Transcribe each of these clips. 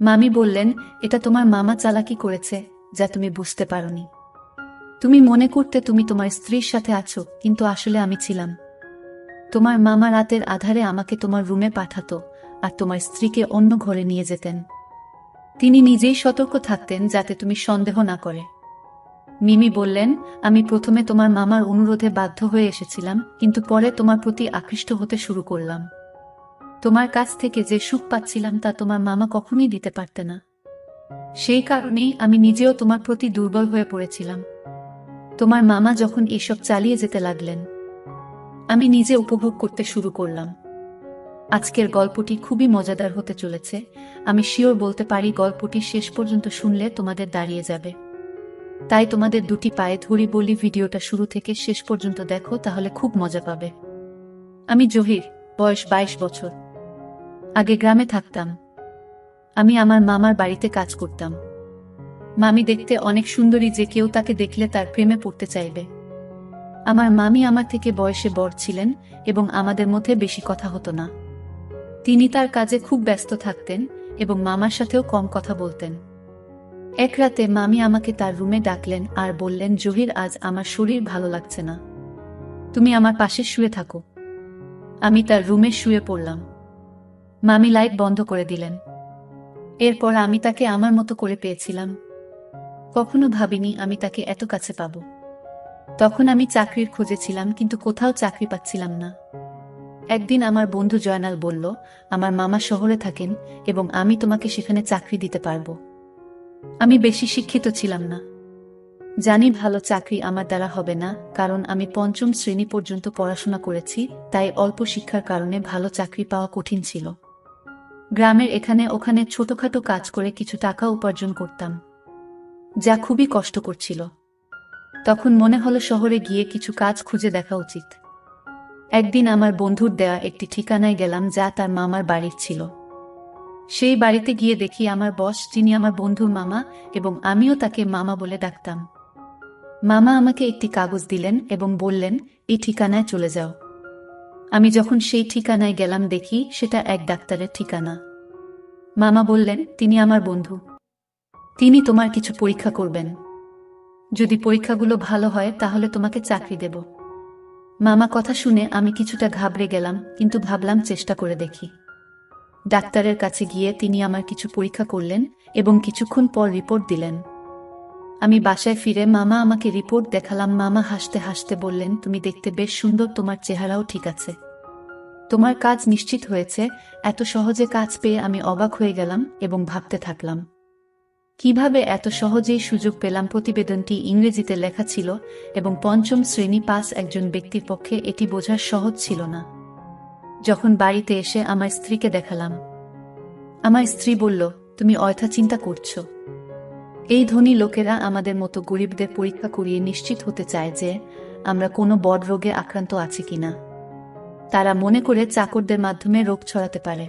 মামি বললেন, এটা তোমার মামা চালাকি করেছে, যা তুমি বুঝতে পারোনি। তুমি মনে করতে তুমি তোমার স্ত্রীর সাথে আছো, কিন্তু আসলে আমি ছিলাম। তোমার মামা রাতের আধারে আমাকে তোমার রুমে পাঠাতো, আর তোমার স্ত্রীকে অন্য ঘরে নিয়ে যেতেন। তিনি নিজেই সতর্ক থাকতেন যাতে তুমি সন্দেহ না করে। মিমি বললেন, আমি প্রথমে তোমার মামার অনুরোধে বাধ্য হয়ে এসেছিলাম, কিন্তু পরে তোমার প্রতি আকৃষ্ট হতে শুরু করলাম। তোমার কাছ থেকে যে সুখ পাচ্ছিলাম তা তোমার মামা কখনোই দিতে পারতে না। সেই কারণেই আমি নিজেও তোমার প্রতি দুর্বল হয়ে পড়েছিলাম। তোমার মামা যখন এসব চালিয়ে যেতে লাগলেন, আমি নিজে উপভোগ করতে শুরু করলাম। আজকের গল্পটি খুবই মজাদার হতে চলেছে। আমি শিওর বলতে পারি গল্পটি শেষ পর্যন্ত শুনলে তোমাদের দাঁড়িয়ে যাবে। তাই তোমাদের দুটি পায়ে ধরি বলি, ভিডিওটা শুরু থেকে শেষ পর্যন্ত দেখো, তাহলে খুব মজা পাবে। আমি জহির, বয়স 22 বছর। আগে গ্রামে থাকতাম। আমি আমার মামার বাড়িতে কাজ করতাম। মামি দেখতে অনেক সুন্দরী যে কেউ তাকে দেখলে তার প্রেমে পড়তে চাইবে। আমার মামি আমার থেকে বয়সে বড় ছিলেন এবং আমাদের মধ্যে বেশি কথা হতো না। তিনি তার কাজে খুব ব্যস্ত থাকতেন এবং মামার সাথেও কম কথা বলতেন। এক রাতে মামি আমাকে তার রুমে ডাকলেন আর বললেন, জহির, আজ আমার শরীর ভালো লাগছে না, তুমি আমার পাশে শুয়ে থাকো। আমি তার রুমে শুয়ে পড়লাম। মামি লাইট বন্ধ করে দিলেন। এরপর আমি তাকে আমার মতো করে পেয়েছিলাম। কখনো ভাবিনি আমি তাকে এত কাছে পাব। তখন আমি চাকরির খোঁজে ছিলাম, কিন্তু কোথাও চাকরি পাচ্ছিলাম না। একদিন আমার বন্ধু জয়নাল বলল, আমার মামা শহরে থাকেন এবং আমি তোমাকে সেখানে চাকরি দিতে পারবো। আমি বেশি শিক্ষিত ছিলাম না। জানি ভালো চাকরি আমার দ্বারা হবে না, কারণ আমি পঞ্চম শ্রেণী পর্যন্ত পড়াশোনা করেছি, তাই অল্প শিক্ষার কারণে ভালো চাকরি পাওয়া কঠিন ছিল। গ্রামের এখানে ওখানে ছোটখাটো কাজ করে কিছু টাকা উপার্জন করতাম, যা খুবই কষ্ট করছিল। তখন মনে হলো শহরে গিয়ে কিছু কাজ খুঁজে দেখা উচিত। একদিন আমার বন্ধুর দেয়া একটি ঠিকানায় গেলাম যা তার মামার বাড়ির ছিল। সেই বাড়িতে গিয়ে দেখি আমার বস, যিনি আমার বন্ধুর মামা, এবং আমিও তাকে মামা বলে ডাকতাম। মামা আমাকে একটি কাগজ দিলেন এবং বললেন, এই ঠিকানায় চলে যাও। আমি যখন সেই ঠিকানায় গেলাম দেখি সেটা এক ডাক্তারের ঠিকানা। মামা বললেন, তিনি আমার বন্ধু। তিনি তোমার কিছু পরীক্ষা করবেন। যদি পরীক্ষাগুলো ভালো হয় তাহলে তোমাকে চাকরি দেব। মামা কথা শুনে আমি কিছুটা ঘাবড়ে গেলাম, কিন্তু ভাবলাম চেষ্টা করে দেখি। ডাক্তারের কাছে গিয়ে তিনি আমার কিছু পরীক্ষা করলেন এবং কিছুক্ষণ পর রিপোর্ট দিলেন। আমি বাসায় ফিরে মামা আমাকে রিপোর্ট দেখালাম। মামা হাসতে হাসতে বললেন, তুমি দেখতে বেশ সুন্দর, তোমার চেহারাও ঠিক আছে, তোমার কাজ নিশ্চিত হয়েছে। এত সহজে কাজ পেয়ে আমি অবাক হয়ে গেলাম এবং ভাবতে থাকলাম, কিভাবে এত সহজেই সুযোগ পেলাম। প্রতিবেদনটি ইংরেজিতে লেখা ছিল এবং পঞ্চম শ্রেণী পাস একজন ব্যক্তির পক্ষে এটি বোঝা সহজ ছিল না। যখন বাড়িতে এসে আমার স্ত্রীকে দেখালাম, আমার স্ত্রী বলল, তুমি অযথা চিন্তা করছো। এই ধনী লোকেরা আমাদের মতো গরিবদের পরীক্ষা করিয়ে নিশ্চিত হতে চায় যে আমরা কোনো বড় রোগে আক্রান্ত আছি কিনা। তারা মনে করে চাকরদের মাধ্যমে রোগ ছড়াতে পারে।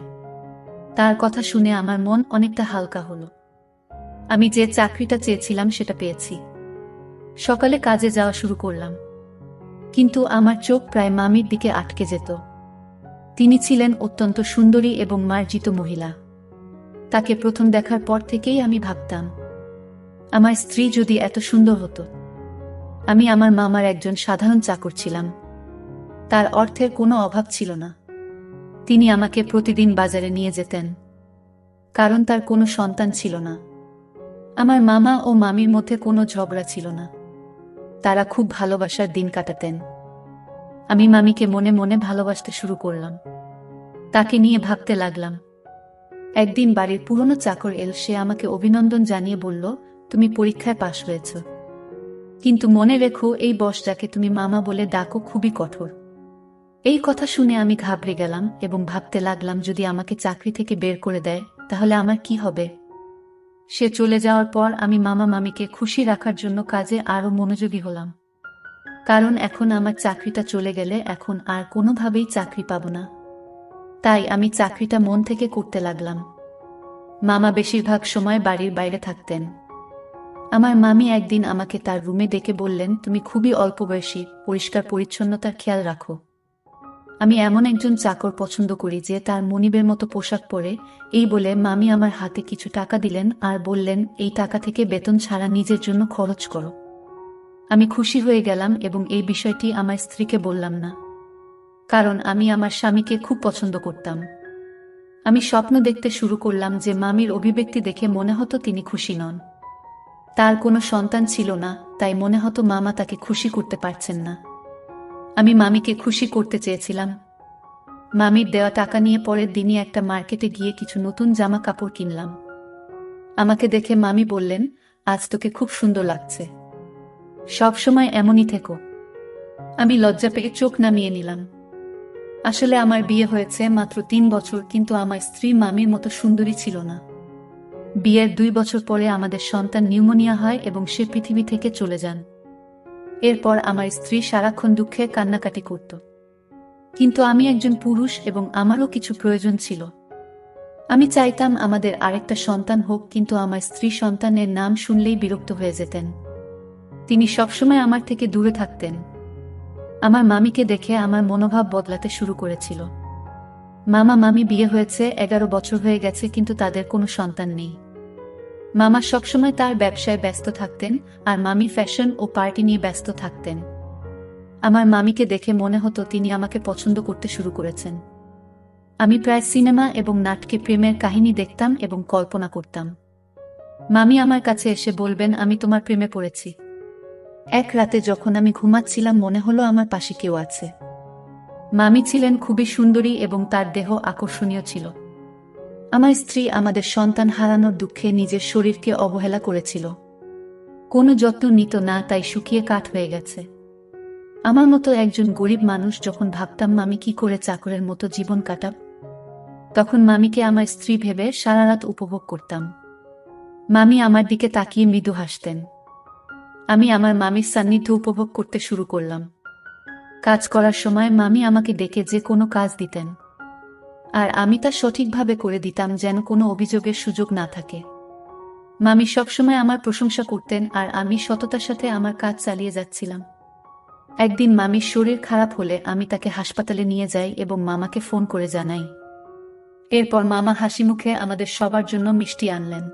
তার কথা শুনে আমার মন অনেকটা হালকা হলো। আমি যে চাকরিটা চেয়েছিলাম সেটা পেয়েছি। সকালে কাজে যাওয়া শুরু করলাম, কিন্তু আমার চোখ প্রায় মামির দিকে আটকে যেত। তিনি ছিলেন অত্যন্ত সুন্দরী এবং মার্জিত মহিলা। তাকে প্রথম দেখার পর থেকেই আমি ভাবতাম, আমার স্ত্রী যদি এত সুন্দর হতো। আমি আমার মামার একজন সাধারণ চাকর ছিলাম। তার অর্থের কোনো অভাব ছিল না। তিনি আমাকে প্রতিদিন বাজারে নিয়ে যেতেন, কারণ তার কোনো সন্তান ছিল না। আমার মামা ও মামির মধ্যে কোনো ঝগড়া ছিল না। তারা খুব ভালোবাসার দিন কাটাতেন। আমি মামিকে মনে মনে ভালোবাসতে শুরু করলাম। তাকে নিয়ে ভাবতে লাগলাম। একদিন বাড়ির পুরনো চাকর এল। সে আমাকে অভিনন্দন জানিয়ে বলল, তুমি পরীক্ষায় পাশ হয়েছ, কিন্তু মনে রেখো, এই বস যাকে তুমি মামা বলে ডাকো খুবই কঠোর। এই কথা শুনে আমি ঘাবড়ে গেলাম এবং ভাবতে লাগলাম, যদি আমাকে চাকরি থেকে বের করে দেয় তাহলে আমার কি হবে। সে চলে যাওয়ার পর আমি মামা মামিকে খুশি রাখার জন্য কাজে আরো মনোযোগী হলাম, কারণ এখন আমার চাকরিটা চলে গেলে এখন আর কোনোভাবেই চাকরি পাব না। তাই আমি চাকরিটা মন থেকে করতে লাগলাম। মামা বেশিরভাগ সময় বাড়ির বাইরে থাকতেন। আমার মামি একদিন আমাকে তার রুমে ডেকে বললেন, তুমি খুবই অল্প বয়সী, পরিষ্কার পরিচ্ছন্নতার খেয়াল রাখো। আমি এমন একজন চাকর পছন্দ করি যে তার মনিবের মতো পোশাক পরে। এই বলে মামি আমার হাতে কিছু টাকা দিলেন আর বললেন, এই টাকা থেকে বেতন ছাড়া নিজের জন্য খরচ করো। আমি খুশি হয়ে গেলাম এবং এই বিষয়টি আমার স্ত্রীকে বললাম না, কারণ আমি আমার স্বামীকে খুব পছন্দ করতাম। আমি স্বপ্ন দেখতে শুরু করলাম যে মামির অভিব্যক্তি দেখে মনে হতো তিনি খুশি নন। তার কোনো সন্তান ছিল না, তাই মনে হতো মামা তাকে খুশি করতে পারছেন না। আমি মামিকে খুশি করতে চেয়েছিলাম। মামির দেওয়া টাকা নিয়ে পরের দিনই একটা মার্কেটে গিয়ে কিছু নতুন জামা কাপড় কিনলাম। আমাকে দেখে মামি বললেন, আজ তোকে খুব সুন্দর লাগছে, সব সময় এমনই থেকো। আমি লজ্জা পেয়ে চোখ নামিয়ে নিলাম। আসলে আমার বিয়ে হয়েছে মাত্র 3 বছর, কিন্তু আমার স্ত্রী মামির মতো সুন্দরী ছিল না। বিয়ের 2 বছর পরে আমাদের সন্তান নিউমোনিয়া হয় এবং সে পৃথিবী থেকে চলে যান। এরপর আমার স্ত্রী সারাক্ষণ দুঃখে কান্নাকাটি করত। কিন্তু আমি একজন পুরুষ এবং আমারও কিছু প্রয়োজন ছিল। আমি চাইতাম আমাদের আরেকটা সন্তান হোক, কিন্তু আমার স্ত্রী সন্তানের নাম শুনলেই বিরক্ত হয়ে যেতেন। তিনি সবসময় আমার থেকে দূরে থাকতেন। আমার মামিকে দেখে আমার মনোভাব বদলাতে শুরু করেছিল। মামা মামি বিয়ে হয়েছে, 11 বছর হয়ে গেছে, কিন্তু তাদের কোনো সন্তান নেই। মামা সবসময় তার ব্যবসায় ব্যস্ত থাকতেন আর মামি ফ্যাশন ও পার্টি নিয়ে ব্যস্ত থাকতেন। আমার মামিকে দেখে মনে হতো তিনি আমাকে পছন্দ করতে শুরু করেছেন। আমি প্রায় সিনেমা এবং নাটকে প্রেমের কাহিনী দেখতাম এবং কল্পনা করতাম। মামি আমার কাছে এসে বলবেন, আমি তোমার প্রেমে পড়েছি। এক রাতে যখন আমি ঘুমাচ্ছিলাম মনে হলো আমার পাশে কেউ আছে। মামি ছিলেন খুবই সুন্দরী এবং তার দেহ আকর্ষণীয় ছিল। আমার স্ত্রী আমাদের সন্তান হারানোর দুঃখে নিজের শরীরকে অবহেলা করেছিল। কোনো যত্ন নিত না, তাই শুকিয়ে কাঠ হয়ে গেছে। আমার মতো একজন গরিব মানুষ যখন ভাবতাম মামি কি করে চাকরের মতো জীবন কাটাব, তখন মামিকে আমার স্ত্রী ভেবে সারা রাত উপভোগ করতাম। মামি আমার দিকে তাকিয়ে মৃদু হাসতেন। আমি আমার মামির সান্নিধ্য উপভোগ করতে শুরু করলাম। কাজ করার সময় মামি আমাকে ডেকে যে কোনো কাজ দিতেন, আর আমি তা সঠিকভাবে করে দিতাম যেন কোনো অভিযোগের সুযোগ না থাকে। মামি সবসময় আমার প্রশংসা করতেন আর আমি সততার সাথে আমার কাজ চালিয়ে যাচ্ছিলাম। একদিন মামির শরীর খারাপ হলে আমি তাকে হাসপাতালে নিয়ে যাই এবং মামাকে ফোন করে জানাই। এরপর মামা হাসি মুখে আমাদের সবার জন্য মিষ্টি আনলেন।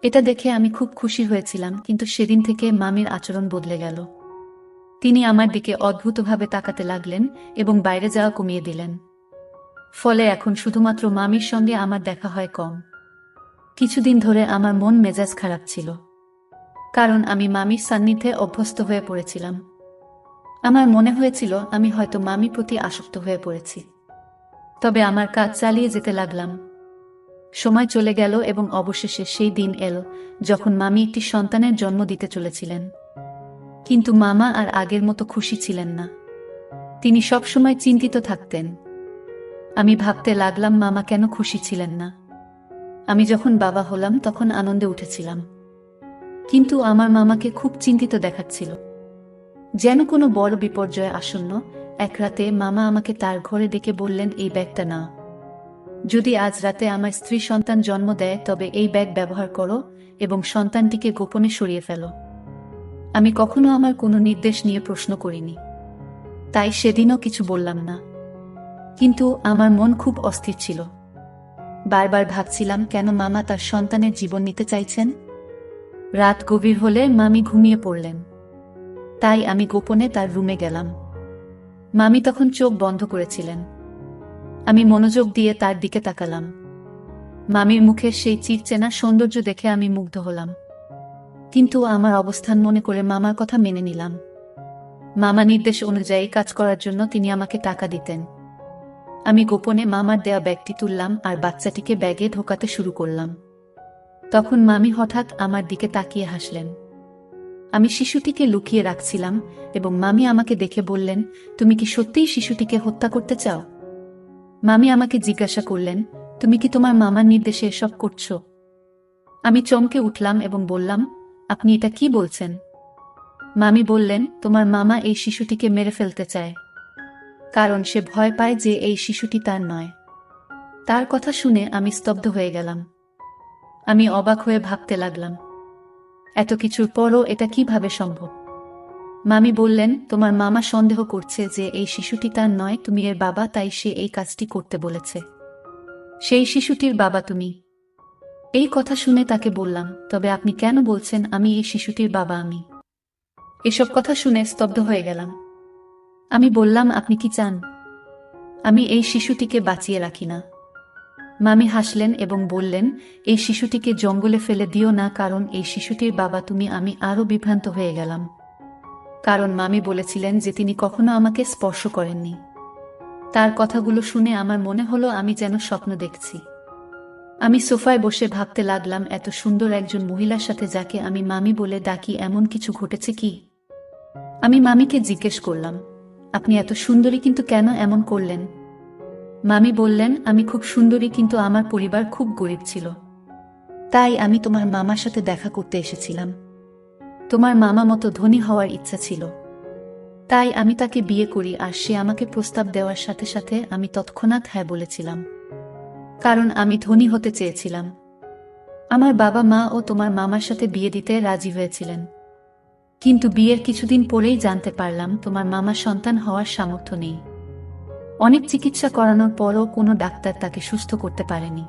এটা দেখে আমি খুব খুশি হয়েছিলাম, কিন্তু সেদিন থেকে মামির আচরণ বদলে গেল। তিনি আমার দিকে অদ্ভুতভাবে তাকাতে লাগলেন এবং বাইরে যাওয়া কমিয়ে দিলেন। ফলে এখন শুধুমাত্র মামির সঙ্গে আমার দেখা হয় কম। কিছুদিন ধরে আমার মন মেজাজ খারাপ ছিল, কারণ আমি মামির সান্নিধ্যে অভ্যস্ত হয়ে পড়েছিলাম। আমার মনে হয়েছিল আমি হয়তো মামির প্রতি আসক্ত হয়ে পড়েছি। তবে আমার কাজ চালিয়ে যেতে লাগলাম। সময় চলে গেল এবং অবশেষে সেই দিন এলো যখন মামি একটি সন্তানের জন্ম দিতে চলেছিলেন। কিন্তু মামা আর আগের মতো খুশি ছিলেন না। তিনি সবসময় চিন্তিত থাকতেন। আমি ভাবতে লাগলাম মামা কেন খুশি ছিলেন না। আমি যখন বাবা হলাম তখন আনন্দে উঠেছিলাম, কিন্তু আমার মামাকে খুব চিন্তিত দেখাচ্ছিল, যেন কোনো বড় বিপর্যয় আসন্ন। এক রাতে মামা আমাকে তার ঘরে ডেকে বললেন, এই ব্যাগটা নাও। যদি আজ রাতে আমার স্ত্রী সন্তান জন্ম দেয় তবে এই ব্যাগ ব্যবহার করো এবং সন্তানটিকে গোপনে সরিয়ে ফেলো। আমি কখনো আমার কোনো নির্দেশ নিয়ে প্রশ্ন করিনি, তাই সেদিনও কিছু বললাম না। কিন্তু আমার মন খুব অস্থির ছিল। বারবার ভাবছিলাম কেন মামা তার সন্তানের জীবন নিতে চাইছেন। রাত গভীর হলে মামি ঘুমিয়ে পড়লেন, তাই আমি গোপনে তার রুমে গেলাম। মামি তখন চোখ বন্ধ করেছিলেন। আমি মনোযোগ দিয়ে তার দিকে তাকালাম। মামির মুখের সেই চিরচেনা সৌন্দর্য দেখে আমি মুগ্ধ হলাম, কিন্তু আমার অবস্থান মনে করে মামার কথা মেনে নিলাম। মামা নির্দেশ অনুযায়ী কাজ করার জন্য তিনি আমাকে টাকা দিতেন। আমি গোপনে মামার দেয়া ব্যাগটি তুললাম আর বাচ্চাটিকে ব্যাগে ঢোকাতে শুরু করলাম। তখন মামি হঠাৎ আমার দিকে তাকিয়ে হাসলেন। আমি শিশুটিকে লুকিয়ে রাখছিলাম এবং মামি আমাকে দেখে বললেন, তুমি কি সত্যিই শিশুটিকে হত্যা করতে চাও? মামি আমাকে জিজ্ঞাসা করলেন, তুমি কি তোমার মামার নির্দেশে এসব করছো? আমি চমকে উঠলাম এবং বললাম, আপনি এটা কি বলছেন? মামি বললেন, তোমার মামা এই শিশুটিকে মেরে ফেলতে চায়, কারণ সে ভয় পায় যে এই শিশুটি তার নয়। তার কথা শুনে আমি স্তব্ধ হয়ে গেলাম। আমি অবাক হয়ে ভাবতে লাগলাম, এত কিছুর পরও এটা কিভাবে সম্ভব? মামি বললেন, তোমার মামা সন্দেহ করছে যে এই শিশুটি তার নয়, তুমি এর বাবা, তাই সে এই কাজটি করতে বলেছে। সেই শিশুটির বাবা তুমি? এই কথা শুনে তাকে বললাম, তবে আপনি কেন বলছেন আমি এই শিশুটির বাবা? আমি এসব কথা শুনে স্তব্ধ হয়ে গেলাম। আমি বললাম, আপনি কি চান আমি এই শিশুটিকে বাঁচিয়ে রাখি না? মামি হাসলেন এবং বললেন, এই শিশুটিকে জঙ্গলে ফেলে দিও না, কারণ এই শিশুটির বাবা তুমি। আমি আরও বিভ্রান্ত হয়ে গেলাম, কারণ মামি বলেছিলেন যে তিনি কখনো আমাকে স্পর্শ করেননি। তার কথাগুলো শুনে আমার মনে হলো আমি যেন স্বপ্ন দেখছি। আমি সোফায় বসে ভাবতে লাগলাম, এত সুন্দর একজন মহিলার সাথে যাকে আমি মামি বলে ডাকি এমন কিছু ঘটেছে কি? আমি মামিকে জিজ্ঞেস করলাম, আপনি এত সুন্দরী কিন্তু কেন এমন করলেন? মামি বললেন, আমি খুব সুন্দরী, কিন্তু আমার পরিবার খুব গরিব ছিল, তাই আমি তোমার মামার সাথে দেখা করতে এসেছিলাম। তোমার মামা মতো ধনী হওয়ার ইচ্ছা ছিল, তাই আমি তাকে বিয়ে করি, আর সে আমাকে প্রস্তাব দেওয়ার সাথে সাথে আমি তৎক্ষণাৎ হ্যাঁ বলেছিলাম, কারণ আমি ধনী হতে চেয়েছিলাম। আমার বাবা মা ও তোমার মামার সাথে বিয়ে দিতে রাজি হয়েছিলেন, কিন্তু বিয়ের কিছুদিন পরেই জানতে পারলাম তোমার মামার সন্তান হওয়ার সামর্থ্য নেই। অনেক চিকিৎসা করানোর পরও কোনো ডাক্তার তাকে সুস্থ করতে পারেনি।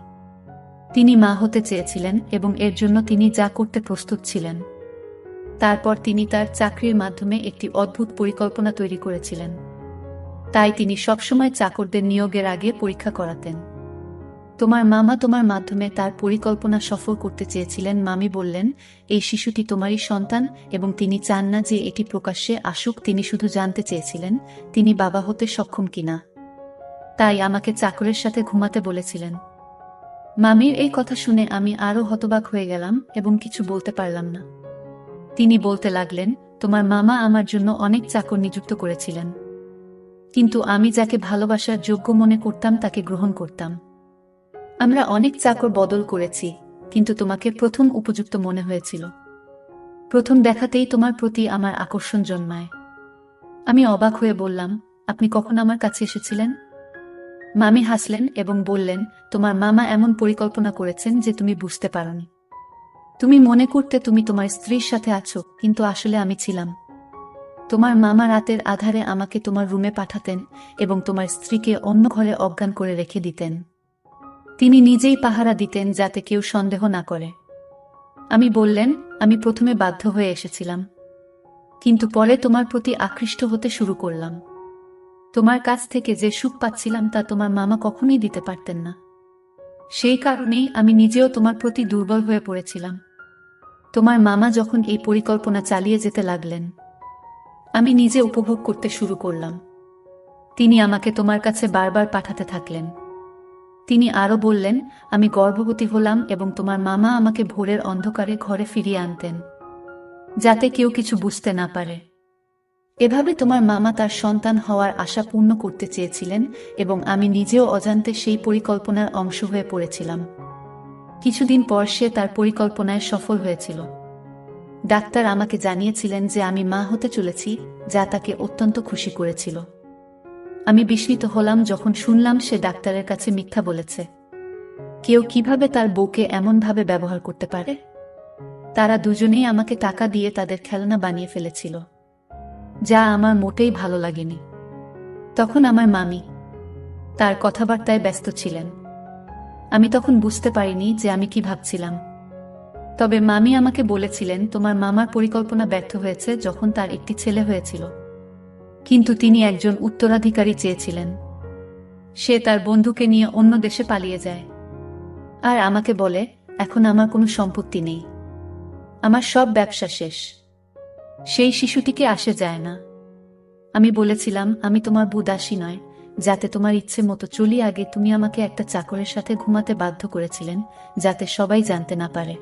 তিনি মা হতে চেয়েছিলেন এবং এর জন্য তিনি যা করতে প্রস্তুত ছিলেন। তারপর তিনি তার চাকরির মাধ্যমে একটি অদ্ভুত পরিকল্পনা তৈরি করেছিলেন। তাই তিনি সবসময় চাকরদের নিয়োগের আগে পরীক্ষা করাতেন। তোমার মামা তোমার মাধ্যমে তার পরিকল্পনা সফল করতে চেয়েছিলেন। মামি বললেন, এই শিশুটি তোমারই সন্তান এবং তিনি চান না যে এটি প্রকাশ্যে আসুক। তিনি শুধু জানতে চেয়েছিলেন তিনি বাবা হতে সক্ষম কিনা। তাই আমাকে চাকরের সাথে ঘুমাতে বলেছিলেন। মামির এই কথা শুনে আমি আরও হতবাক হয়ে গেলাম এবং কিছু বলতে পারলাম না। তিনি বলতে লাগলেন, তোমার মামা আমার জন্য অনেক চাকর নিযুক্ত করেছিলেন, কিন্তু আমি যাকে ভালোবাসার যোগ্য মনে করতাম তাকে গ্রহণ করতাম। আমরা অনেক চাকর বদল করেছি, কিন্তু তোমাকে প্রথম উপযুক্ত মনে হয়েছিল। প্রথম দেখাতেই তোমার প্রতি আমার আকর্ষণ জন্মায়। আমি অবাক হয়ে বললাম, আপনি কখন আমার কাছে এসেছিলেন? মামি হাসলেন এবং বললেন, তোমার মামা এমন পরিকল্পনা করেছেন যে তুমি বুঝতে পারোনি। তুমি মনে করতে তুমি তোমার স্ত্রীর সাথে আছো, কিন্তু আসলে আমি ছিলাম। তোমার মামা রাতের আধারে আমাকে তোমার রুমে পাঠাতেন এবং তোমার স্ত্রীকে অন্য ঘরে অজ্ঞান করে রেখে দিতেন। তিনি নিজেই পাহারা দিতেন যাতে কেউ সন্দেহ না করে। আমি বললেন, আমি প্রথমে বাধ্য হয়ে এসেছিলাম, কিন্তু পরে তোমার প্রতি আকৃষ্ট হতে শুরু করলাম। তোমার কাছ থেকে যে সুখ পাচ্ছিলাম তা তোমার মামা কখনোই দিতে পারতেন না। সেই কারণেই আমি নিজেও তোমার প্রতি দুর্বল হয়ে পড়েছিলাম। তোমার মামা যখন এই পরিকল্পনা চালিয়ে যেতে লাগলেন, আমি নিজে উপভোগ করতে শুরু করলাম। তিনি আমাকে তোমার কাছে বারবার পাঠাতে থাকলেন। তিনি আরও বললেন, আমি গর্ভবতী হলাম এবং তোমার মামা আমাকে ভোরের অন্ধকারে ঘরে ফিরিয়ে আনতেন, যাতে কেউ কিছু বুঝতে না পারে। এভাবে তোমার মামা তার সন্তান হওয়ার আশা পূর্ণ করতে চেয়েছিলেন এবং আমি নিজেও অজান্তে সেই পরিকল্পনার অংশ হয়ে পড়েছিলাম। কিছুদিন পর সে তার পরিকল্পনায় সফল হয়েছিল। ডাক্তার আমাকে জানিয়েছিলেন যে আমি মা হতে চলেছি, যা তাকে অত্যন্ত খুশি করেছিল। আমি বিস্মিত হলাম যখন শুনলাম সে ডাক্তারের কাছে মিথ্যা বলেছে। কেউ কিভাবে তার বউকে এমনভাবে ব্যবহার করতে পারে? তারা দুজনেই আমাকে টাকা দিয়ে তাদের খেলনা বানিয়ে ফেলেছিল, যা আমার মোটেই ভালো লাগেনি। তখন আমার মামি তার কথাবার্তায় ব্যস্ত ছিলেন। আমি তখন বুঝতে পারিনি যে আমি কি ভাবছিলাম। তবে মামি আমাকে বলেছিলেন, তোমার মামার পরিকল্পনা ব্যর্থ হয়েছে যখন তার একটি ছেলে হয়েছিল, কিন্তু তিনি একজন উত্তরাধিকারী চেয়েছিলেন। সে তার বন্ধুকে নিয়ে অন্য দেশে পালিয়ে যায় আর আমাকে বলে, এখন আমার কোনো সম্পত্তি নেই, আমার সব ব্যবসা শেষ, সেই শিশুটিকে আসে যায় না। আমি বলেছিলাম, আমি তোমার বুদাসী নয়, যাতে তোমার ইচ্ছে মতো চলি। আগে তুমি আমাকে একটা চাকরের সাথে ঘুমাতে বাধ্য করেছিলেন, যাতে সবাই জানতে না পারে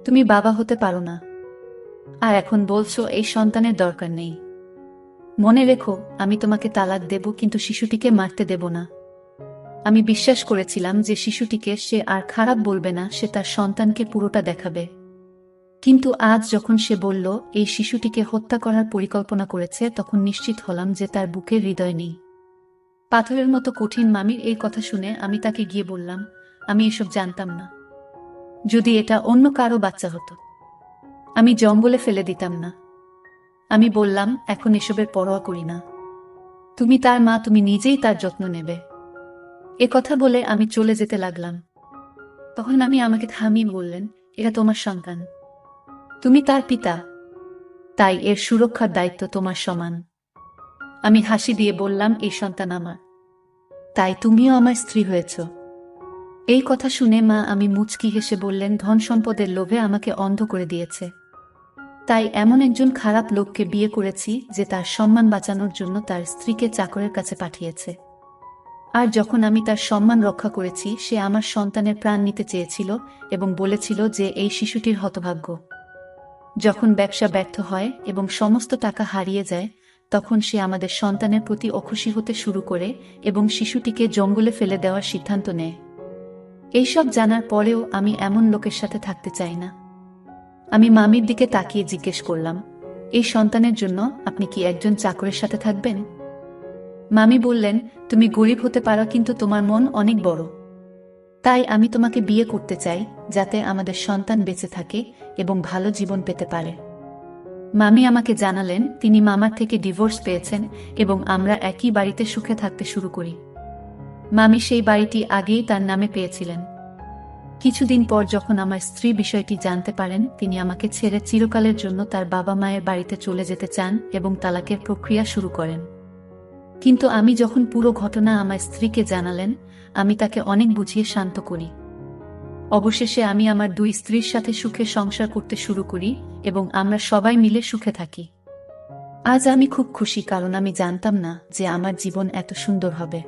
তুমি বাবা হতে পারো না। আর এখন বলছো এই সন্তানের দরকার নেই। মনে রেখো, আমি তোমাকে তালাক দেব, কিন্তু শিশুটিকে মারতে দেব না। আমি বিশ্বাস করেছিলাম যে শিশুটিকে সে আর খারাপ বলবে না, সে তার সন্তানকে পুরোটা দেখাবে। কিন্তু আজ যখন সে বলল এই শিশুটিকে হত্যা করার পরিকল্পনা করেছে, তখন নিশ্চিত হলাম যে তার বুকের হৃদয় নেই। পাথরের মতো কঠিন মামির এই কথা শুনে আমি তাকে গিয়ে বললাম, আমি এসব জানতাম না। যদি এটা অন্য কারো বাচ্চা হতো, আমি জঙ্গলে ফেলে দিতাম না। আমি বললাম, এখন এসবের পরোয়া করি না। তুমি তার মা, তুমি নিজেই তার যত্ন নেবে। এ কথা বলে আমি চলে যেতে লাগলাম। তখন আমি আমাকে থামিয়ে বললেন, এটা তোমার সন্তান, তুমি তার পিতা, তাই এর সুরক্ষার দায়িত্ব তোমার সমান। আমি হাসি দিয়ে বললাম, এই সন্তান আমার, তাই তুমিও আমার স্ত্রী হয়েছ। এই কথা শুনে মা আমি মুচকি হেসে বললেন, ধন সম্পদের লোভে আমাকে অন্ধ করে দিয়েছে, তাই এমন একজন খারাপ লোককে বিয়ে করেছি যে তার সম্মান বাঁচানোর জন্য তার স্ত্রীকে চাকরের কাছে পাঠিয়েছে। আর যখন আমি তার সম্মান রক্ষা করেছি, সে আমার সন্তানের প্রাণ নিতে চেয়েছিল এবং বলেছিল যে এই শিশুটির হতভাগ্য। যখন ব্যবসা ব্যর্থ হয় এবং সমস্ত টাকা হারিয়ে যায়, তখন সে আমাদের সন্তানের প্রতি অখুশি হতে শুরু করে এবং শিশুটিকে জঙ্গলে ফেলে দেওয়ার সিদ্ধান্ত নেয়। এইসব জানার পরেও আমি এমন লোকের সাথে থাকতে চাই না। আমি মামির দিকে তাকিয়ে জিজ্ঞেস করলাম, এই সন্তানের জন্য আপনি কি একজন চাকরের সাথে থাকবেন? মামি বললেন, তুমি গরিব হতে পারো, কিন্তু তোমার মন অনেক বড়। তাই আমি তোমাকে বিয়ে করতে চাই, যাতে আমাদের সন্তান বেঁচে থাকে এবং ভালো জীবন পেতে পারে। মামি আমাকে জানালেন তিনি মামার থেকে ডিভোর্স পেয়েছেন এবং আমরা একই বাড়িতে সুখে থাকতে শুরু করি। মামি সেই বাড়িটি আগেই তার নামে পেয়েছিলেন। কিছুদিন পর যখন আমার স্ত্রী বিষয়টি জানতে পারেন, তিনি আমাকে ছেড়ে চিরকালের জন্য তার বাবা মায়ের বাড়িতে চলে যেতে চান এবং তালাকের প্রক্রিয়া শুরু করেন। কিন্তু আমি যখন পুরো ঘটনা আমার স্ত্রীকে জানালেন, আমি তাকে অনেক বুঝিয়ে শান্ত করি। অবশেষে আমি আমার দুই স্ত্রীর সাথে সুখে সংসার করতে শুরু করি এবং আমরা সবাই মিলে সুখে থাকি। আজ আমি খুব খুশি, কারণ আমি জানতাম না যে আমার জীবন এত সুন্দর হবে।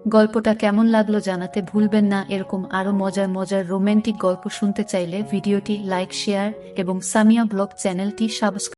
গল্পটা কেমন লাগলো জানাতে ভুলবেন না। এরকম আরো মজার মজার রোমান্টিক গল্প শুনতে চাইলে ভিডিওটি লাইক, শেয়ার এবং সামিয়া ব্লগ চ্যানেলটি সাবস্ক্রাইব